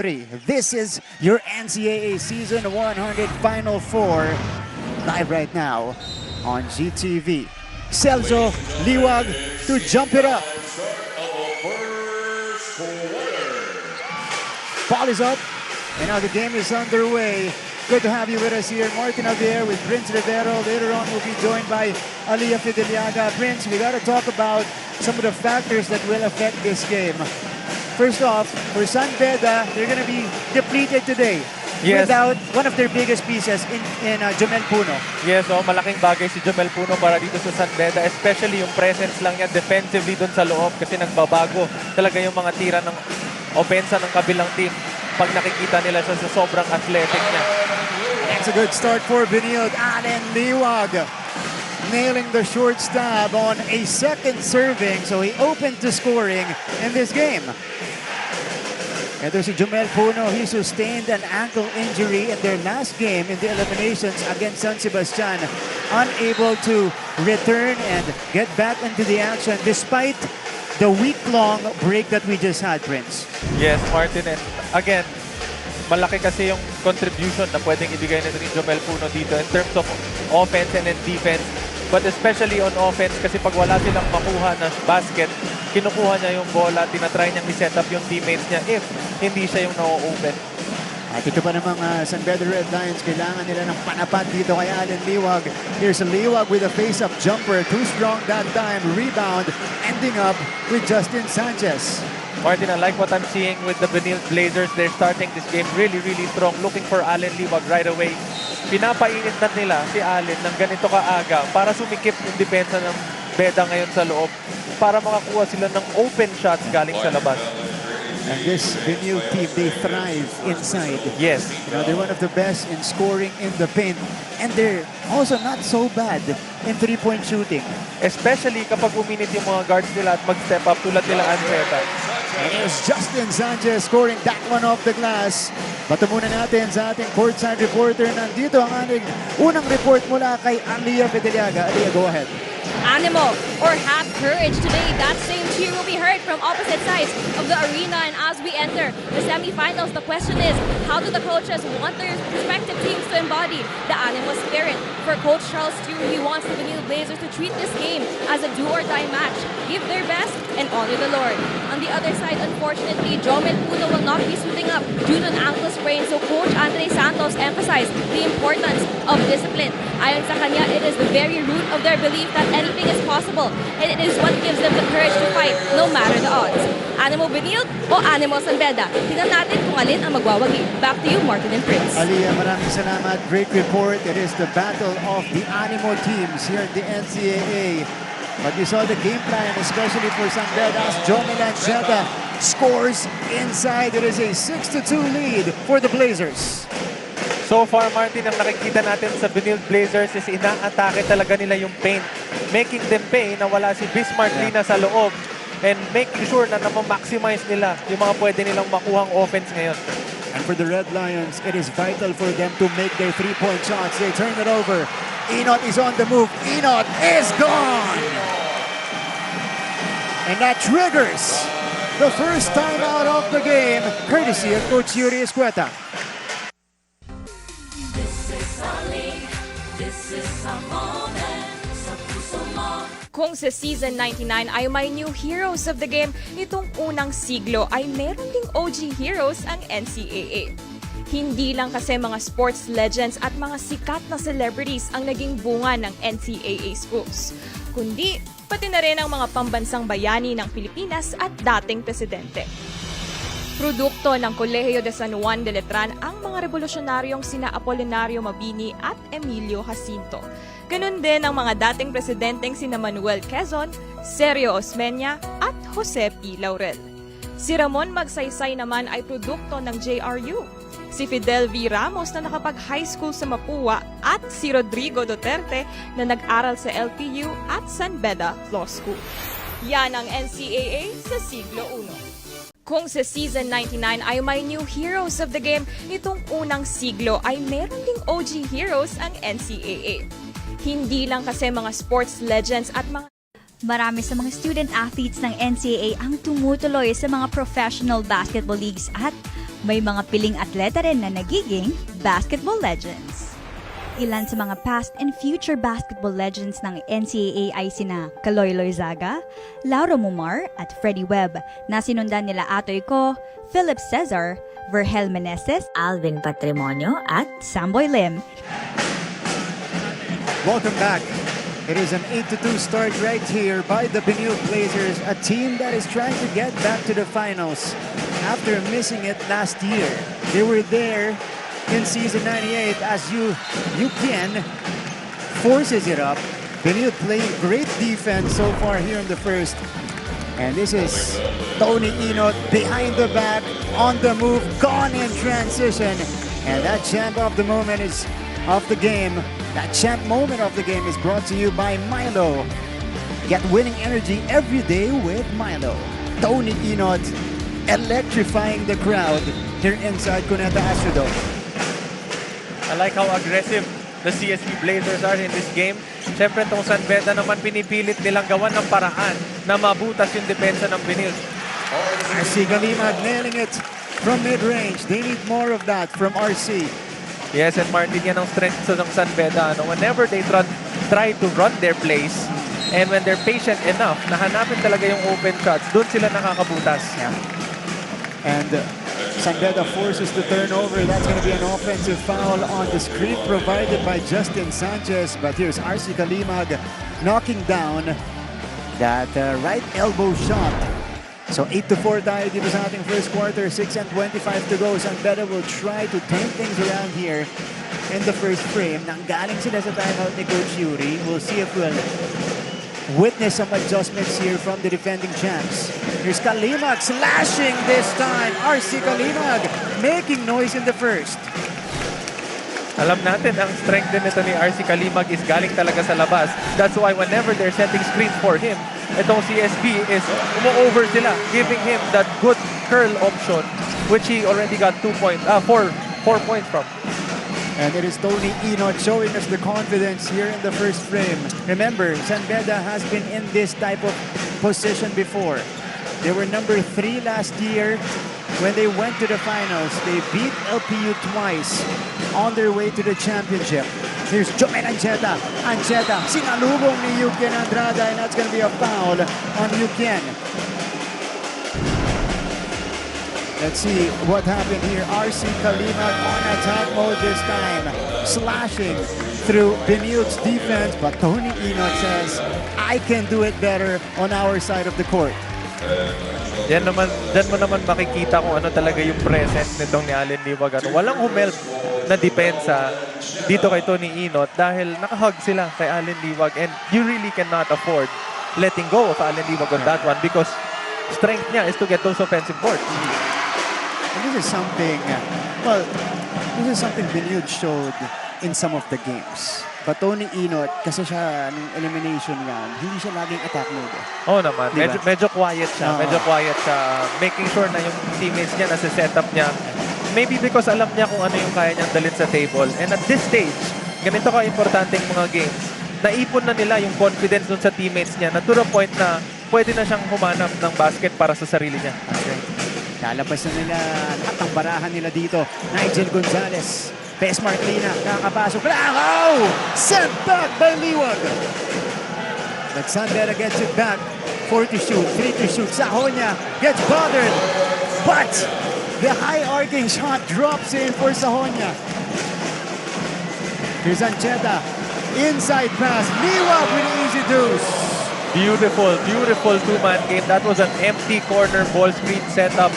This is your NCAA Season 100 Final Four live right now on GTV. Celso Liwag to jump it up. Ball is up, and now the game is underway. Good to have you with us here. Martin Javier with Prince Rivero. Later on, we'll be joined by Aliyah Fideliaga. Prince, we got to talk about some of the factors that will affect this game. First off, for San Beda, they're going to be depleted today. Yes. Without one of their biggest pieces in Jomel Puno. Yes, malaking bagay si Jomel Puno para dito sa San Beda, especially yung presence lang niya defensively doon sa loob kasi nagbabago talaga yung mga tira ng opensa ng kabilang team pag nakikita nila siya sa sobrang athletic niya. That's a good start for Benilde. Allen Liwag nailing the short stab on a second serving, so he opened to scoring in this game. And there's Jomel Puno. He sustained an ankle injury in their last game in the eliminations against San Sebastian. Unable to return and get back into the action despite the week-long break that we just had, Prince. Yes, Martin. And again, malaki kasi yung contribution na pwedeng ibigay ni Jomel Puno dito in terms of offense and defense. But especially on offense kasi pag wala silang makuha na basket, kinukuha niya yung bola, tinatry niyang i-set up yung teammates niya if hindi siya yung na-open. At ito pa namang San Beda Red Lions, kailangan nila ng panapat dito kay Allen Liwag. Here's a Liwag with a face-up jumper. Too strong that time. Rebound ending up with Justin Sanchez. Martin, I like what I'm seeing with the Benilde Blazers. They're starting this game really, really strong. Looking for Allen Liwag right away. Pinapainit na nila si Allen ng ganito kaaga para sumikip yung depensa ng Beda ngayon sa loob para makakuha sila ng open shots galing sa labas. And this Benilde team, they thrive inside. Yes. You know, they're one of the best in scoring in the paint. And they're also not so bad in three-point shooting. Especially kapag uminit yung mga guards nila at mag-step up tulad nila Anceta. And here's Justin Sanchez scoring that one off the glass. Bato muna natin sa ating courtside reporter. Nandito ang ating unang report mula kay Aliyah Fideliaga. Aliyah, go ahead. Animo or have courage today. That same cheer will be heard from opposite sides of the arena. And as we enter the semifinals, the question is, how do the coaches want their respective teams to embody the Animo spirit? For Coach Charles Stewart, he wants the Benilde Blazers to treat this game as a do-or-die match, give their best, and honor the Lord. On the other side, unfortunately, Jomel Puno will not be suiting up due to an ankle sprain. So Coach Andre Santos emphasized the importance of discipline. Ayon sa kanya, it is the very root of their belief that anything is possible, and it is what gives them the courage to fight no matter the odds. Animo Benilde o Animo San Beda? Tingnan natin kung alin ang magwawagi. Back to you, Martin and Prince. Aliyah, maraming salamat. Great report. It is the battle of the Animo teams here at the NCAA. But you saw the game plan, especially for San Beda, as Jomel Anceta scores inside. It is a 6-2 lead for the Blazers. So far, Martin, ang nakikita natin sa Benilde Blazers is ina-atake talaga nila yung paint. Making them pay na wala si Bismarck Lina sa loob and making sure na na-maximize nila yung mga pwede nilang makuhang offense ngayon. And for the Red Lions, it is vital for them to make their three-point shots. They turn it over. Enot is on the move. Enot is gone! And that triggers the first time out of the game, courtesy of Coach Yuri Escueta. Kung sa Season 99 ay may new heroes of the game, nitong unang siglo ay meron ding OG heroes ang NCAA. Hindi lang kasi mga sports legends at mga sikat na celebrities ang naging bunga ng NCAA schools, kundi pati na rin ang mga pambansang bayani ng Pilipinas at dating presidente. Produkto ng Kolehiyo de San Juan de Letran ang mga revolusyonaryong sina Apolinario Mabini at Emilio Jacinto. Ganun din ang mga dating presidenteng sina Manuel Quezon, Sergio Osmeña at Jose P. Laurel. Si Ramon Magsaysay naman ay produkto ng JRU. Si Fidel V. Ramos na nakapag-high school sa Mapua at si Rodrigo Duterte na nag-aral sa LPU at San Beda Law School. Yan ang NCAA sa siglo I. Kung sa Season 99 ay may new heroes of the game, nitong unang siglo ay meron ding OG heroes ang NCAA. Hindi lang kasi mga sports legends at mga Marami sa mga student athletes ng NCAA ang tumutuloy sa mga professional basketball leagues at May mga piling atleta rin na nagiging basketball legends. Ilan sa mga past and future basketball legends ng NCAA ay sina Kaloy Loizaga, Lauro Mumar at Freddie Webb na sinundan nila Atoy Ko, Philip Cesar, Vergel Meneses, Alvin Patrimonio at Samboy Lim. Welcome back. It is an 8-2 start right here by the Benilde Blazers, a team that is trying to get back to the finals after missing it last year. They were there in season 98 as UPN forces it up. Benilde playing great defense so far here in the first. And this is Tony Inot behind the back, on the move, gone in transition. And that champ of the moment is of the game. That champ moment of the game is brought to you by Milo. Get winning energy every day with Milo. Tony Inot electrifying the crowd here inside Cuneta Astrodome. I like how aggressive the CSP Blazers are in this game. Siyempre itong San Beda naman pinipilit nilang gawan ng paraan na mabutas yung depensa ng Benilde. RC Galimag nailing it from mid-range. They need more of that from RC. Yes, and Martin, yan ang strength ng San Beda. Whenever they try to run their plays, and when they're patient enough, nahanapin talaga yung open shots, doon sila nakakabutas. Yeah. And San Beda forces the turnover. That's going to be an offensive foul on the screen provided by Justin Sanchez. But here's RC Galimag knocking down that right elbow shot. So 8-4 tayo dito sa ating first quarter. 6:25 to go. San Beda will try to turn things around here in the first frame. Nanggaling sila sa timeout ni Coach Yuri. We'll see if we'll witness some adjustments here from the defending champs. Here's Kalimag slashing this time. RC Kalimag making noise in the first. Alam natin, ang strength din nito ni RC Kalimag is galing talaga sa labas. That's why whenever they're setting screens for him, itong CSP is umo-over sila, giving him that good curl option, which he already got 4 points from. And it is Tony Inot showing us the confidence here in the first frame. Remember, San Beda has been in this type of position before. They were number 3 last year when they went to the finals. They beat LPU twice on their way to the championship. Here's Jomen Ancheta. Ancheta, sinalubong ni Yukien Andrada, and that's going to be a foul on Yukien. Let's see what happened here. RC Kalimag on attack mode this time. Slashing through Benilde's defense, but Tony Inot says, I can do it better on our side of the court. Yan naman, dyan mo naman makikita kung ano talaga yung presence nitong ni Allen Liwag. Walang humelp na depensa dito kay Tony Inot dahil nakahug sila kay Allen Liwag, and you really cannot afford letting go of Allen Liwag on that one because strength niya is to get those offensive boards. And this is something, this is something Benilde showed in some of the games. But Tony Inot, kasi siya nung elimination round, hindi siya laging attack mode. Oo naman. Diba? Medyo quiet siya. Medyo quiet siya. Making sure na yung teammates niya nasa setup niya. Maybe because alam niya kung ano yung kaya niyang dalhin sa table. And at this stage, ganito ka-importante yung mga games. Naipon na nila yung confidence dun sa teammates niya na to the point na pwede na siyang humanap ng basket para sa sarili niya. Okay. Lalabas na nila lahat ng barahan nila dito. Nigel Gonzalez. Bes Marklina, nakakapasok lang. Oh! Sent back by Liwag. But San Beda gets it back. 4 to shoot, 3 to shoot. Sahonia gets bothered. But the high arcing shot drops in for Sahonia. Here's Ancheta. Inside pass. Liwag with an easy deuce. Beautiful, beautiful two-man game. That was an empty corner ball screen setup.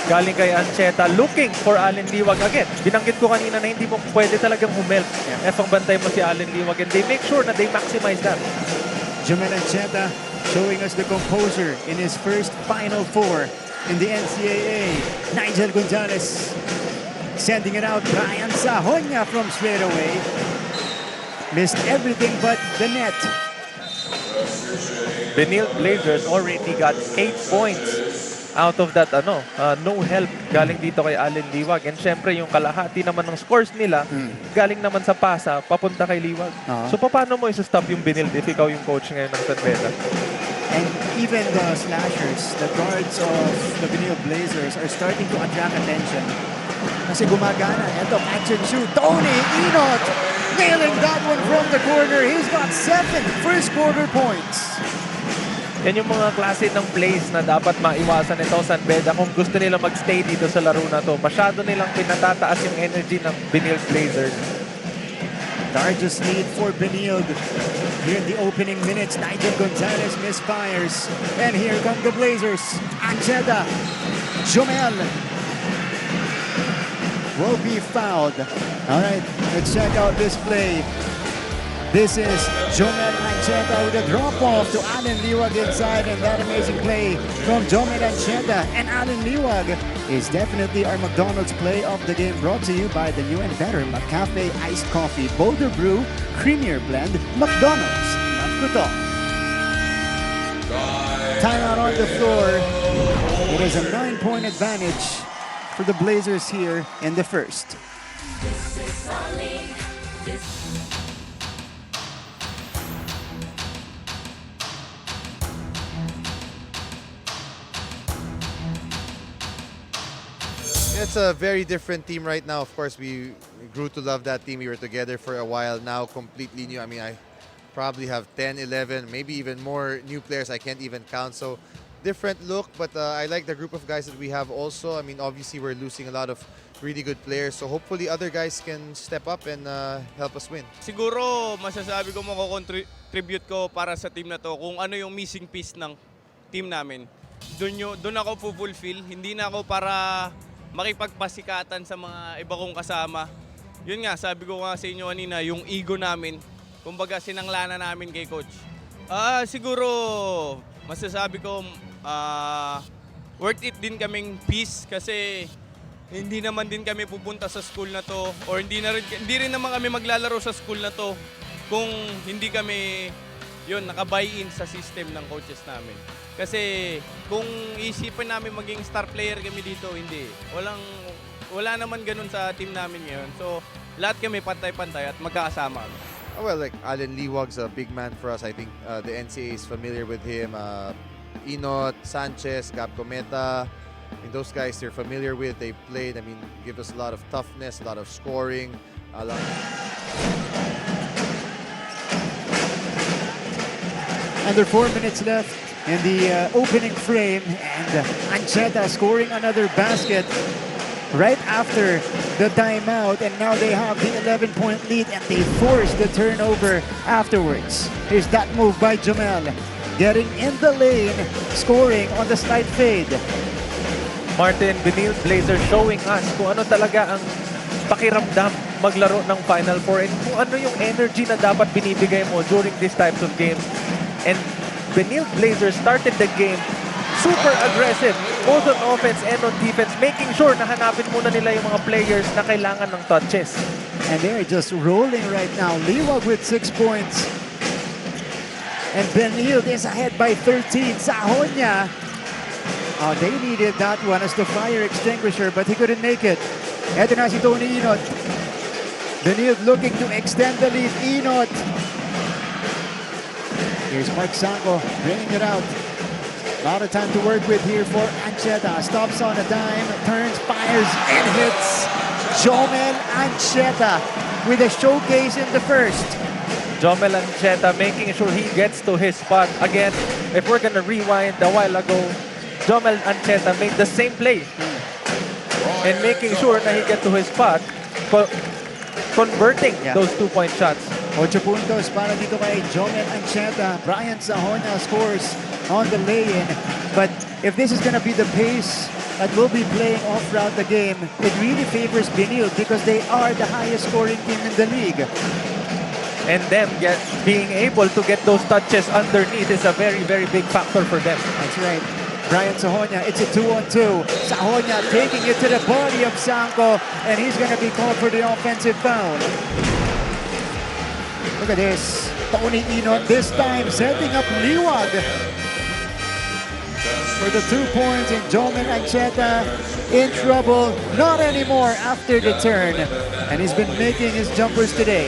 Galing kay Ancheta, looking for Allen Liwag. Again, binanggit ko kanina na hindi mo pwede talagang humelp. Efang bantay mo si Allen Liwag, and they make sure na they maximize that. Jomen Ancheta showing us the composure in his first Final Four in the NCAA. Nigel Gonzalez sending it out. Brian Sahonia from straight away. Missed everything but the net. Benilde Blazers already got 8 points out of that no help galing dito kay Allen Liwag. And syempre yung kalahati naman ng scores nila galing naman sa pasa papunta kay Liwag. So paano mo isa-stop yung Benilde if ikaw yung coach ngayon ng San Beda? And even the slashers, the guards of the Benilde Blazers are starting to attract attention. Kasi gumagana. Ito, catch and shoot. Tony Inot nailing that one from the corner. He's got 7 first quarter points. Yan yung mga klase ng plays na dapat maiwasan nito San Beda kung gusto nila magstay dito sa laro na to. Masyado nilang pinatataas yung energy ng Benilde Blazers. Largest lead for Benilde. Here in the opening minutes, Nigel Gonzalez misfires. And here come the Blazers. Ancheta, Jomel will be fouled. All right, let's check out this play. This is Jomel Ancheta with a drop-off to Allen Liwag inside, and that amazing play from Jomel Ancheta. And Allen Liwag is definitely our McDonald's play of the game, brought to you by the new and better McCafe Iced Coffee, Boulder Brew, Creamier Blend, McDonald's. Love ko to. Timeout on the floor. It is a 9-point advantage for the Blazers here in the first. It's a very different team right now. Of course, we grew to love that team. We were together for a while. Now, completely new. I mean, I probably have 10, 11, maybe even more new players. I can't even count. So, different look. But I like the group of guys that we have also. I mean, obviously, we're losing a lot of really good players. So, hopefully, other guys can step up and help us win. Siguro, masasabi ko mako-contribute ko para sa team na to kung ano yung missing piece ng team namin. Doon ako fulfill. Hindi na ako para makipagpasikatan sa mga iba kong kasama. Yun nga, sabi ko nga sa inyo kanina, yung ego namin, kumbaga sinanglana namin kay coach. Siguro, masasabi ko, worth it din kaming peace kasi hindi naman din kami pupunta sa school na to or hindi rin naman kami maglalaro sa school na to kung hindi kami naka-buy-in sa system ng coaches namin. Kasi kung isipin namin maging star player kami dito, hindi. Wala naman ganun sa team namin ngayon. So, lahat kami pantay-pantay at magkakasama kami. Well, like Allen Liwag's a big man for us. I think the NCAA is familiar with him. Inot, Sanchez, Gab Cometa. I mean, those guys they're familiar with. They played. I mean, give us a lot of toughness, a lot of scoring. Under 4 minutes left in the opening frame, and Ancheta scoring another basket right after the timeout, and now they have the 11-point lead and they force the turnover afterwards. Here's that move by Jomel, getting in the lane, scoring on the slide fade. Martin, Benilde Blazers showing us kung ano talaga ang pakiramdam maglaro ng Final Four and kung ano yung energy na dapat binibigay mo during these types of games. And Benilde Blazers started the game super aggressive, both on offense and on defense, making sure na hanapin muna nila yung mga players na kailangan ng touches. And they're just rolling right now. Liwag with 6 points. And Benilde is ahead by 13. Sahonia. Oh, they needed that one as the fire extinguisher, but he couldn't make it. Eto na si Tony Inot. Benilde looking to extend the lead. Inot. Here's Mark Sango bringing it out. A lot of time to work with here for Ancheta. Stops on a dime, turns, fires, and hits. Jomel Ancheta with a showcase in the first. Jomel Ancheta making sure he gets to his spot. Again, if we're gonna rewind a while ago, Jomel Ancheta made the same play. And making sure na he get to his spot, converting those 2-point shots. 8 puntos para dito kay Jomel Ancheta. Brian Sahonia scores on the lay-in. But if this is going to be the pace that we'll be playing all throughout the game, it really favors Benilde because they are the highest scoring team in the league. And them being able to get those touches underneath is a very, very big factor for them. That's right. Brian Sahonia, it's a 2-on-2. Sahonia taking it to the body of Sanko, and he's going to be called for the offensive foul. Look at this. Tony Inot this time setting up Liwag for the 2 points, and Jomel Ancheta in trouble. Not anymore after the turn. And he's been making his jumpers today.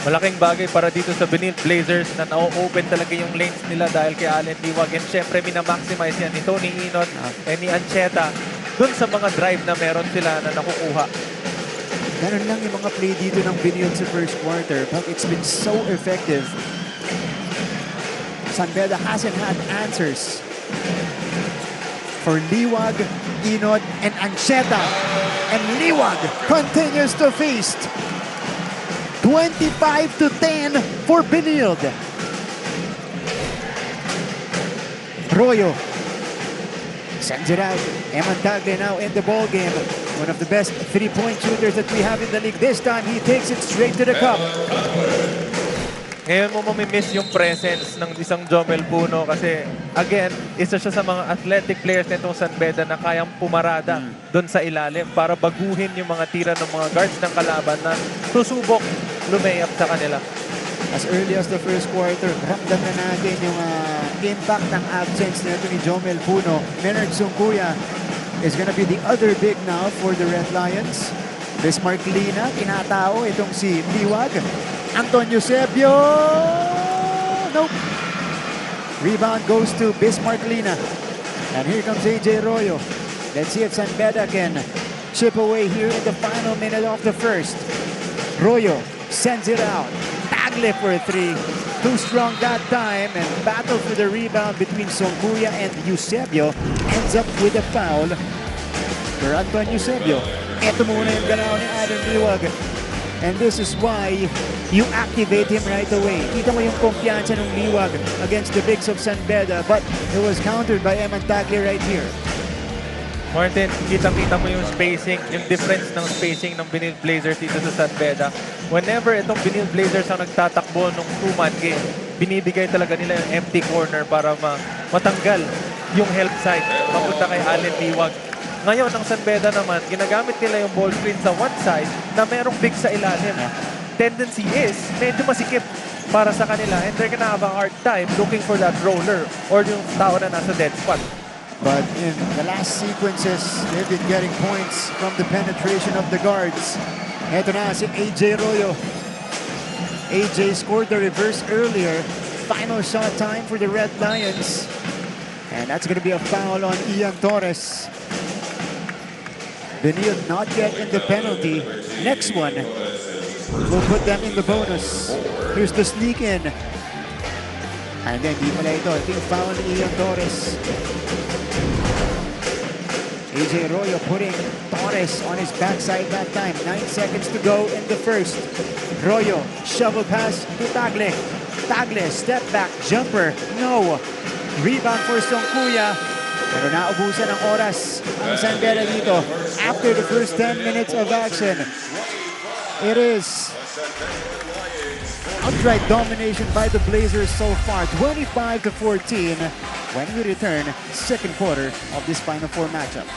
Malaking bagay para dito sa Benil Blazers na na-open talaga yung lanes nila dahil kay Allen Liwag. And syempre, minamaximize yan ni Tony Inot and ni Ancheta dun sa mga drive na meron sila na nakukuha. Ganun lang yung mga play dito ng Benil sa first quarter, but it's been so effective. San Beda hasn't had answers for Liwag, Inot, and Ancheta. And Liwag continues to feast. 25-10 for Benilde. Royo sends it out. Eman Tagle now in the ball game. One of the best three-point shooters that we have in the league. This time, he takes it straight to the cup. Ngayon mo mamimiss yung presence ng isang Jomel Puno kasi, again, isa siya sa mga athletic players nitong San Beda na kayang pumarada doon sa ilalim para baguhin yung mga tira ng mga guards ng kalaban na susubok lumayap sa kanila. As early as the first quarter, ramdam na natin yung impact ng absence nito ni Jomel Puno. Menard Sungkuya is gonna be the other big now for the Red Lions. Bismarck Lina, tinatao itong si Liwag. Antonio Sebio! Nope. Rebound goes to Bismarck Lina. And here comes AJ Royo. Let's see if San Beda can chip away here in the final minute of the first. Royo sends it out. Tagle for a three. Too strong that time. And battle for the rebound between Songkuya and Eusebio ends up with a foul for Antonio Eusebio. Ito muna yung galaw ni Adam Liwag. And this is why you activate him right away. Kita mo yung kumpiyansa ng Liwag against the bigs of San Beda, but it was countered by Eman Tagle right here. Martin, kitang-kita mo yung spacing, yung difference ng spacing ng Benil Blazers dito sa San Beda. Whenever itong Benil Blazers ang nagtatakbo ng two-man game, binibigay talaga nila yung empty corner para matanggal yung help side papunta kay Allen Liwag. Ngayon, ang San Beda naman, ginagamit nila yung ball screen sa one side na merong big sa ilalim. Tendency is, medyo masikip para sa kanila and they're gonna have a hard time looking for that roller or yung tao na nasa dead spot. But in the last sequences, they've been getting points from the penetration of the guards. Ito na si AJ Royo. AJ scored the reverse earlier. Final shot time for the Red Lions. And that's going to be a foul on Ian Torres. Benil not yet in the penalty. Next one will put them in the bonus. Here's the sneak in. And then di pala ito. Ito yung foul ni Ian Torres. AJ Royo putting Torres on his backside that time. 9 seconds to go in the first. Royo, shovel pass to Tagle. Tagle, step back, jumper. No. Rebound for Songkuya. Pero naubusan ng oras ang San Beda dito. After the first 10 minutes of action, it is outright domination by the Blazers so far. 25-14 when we return second quarter of this Final Four matchup.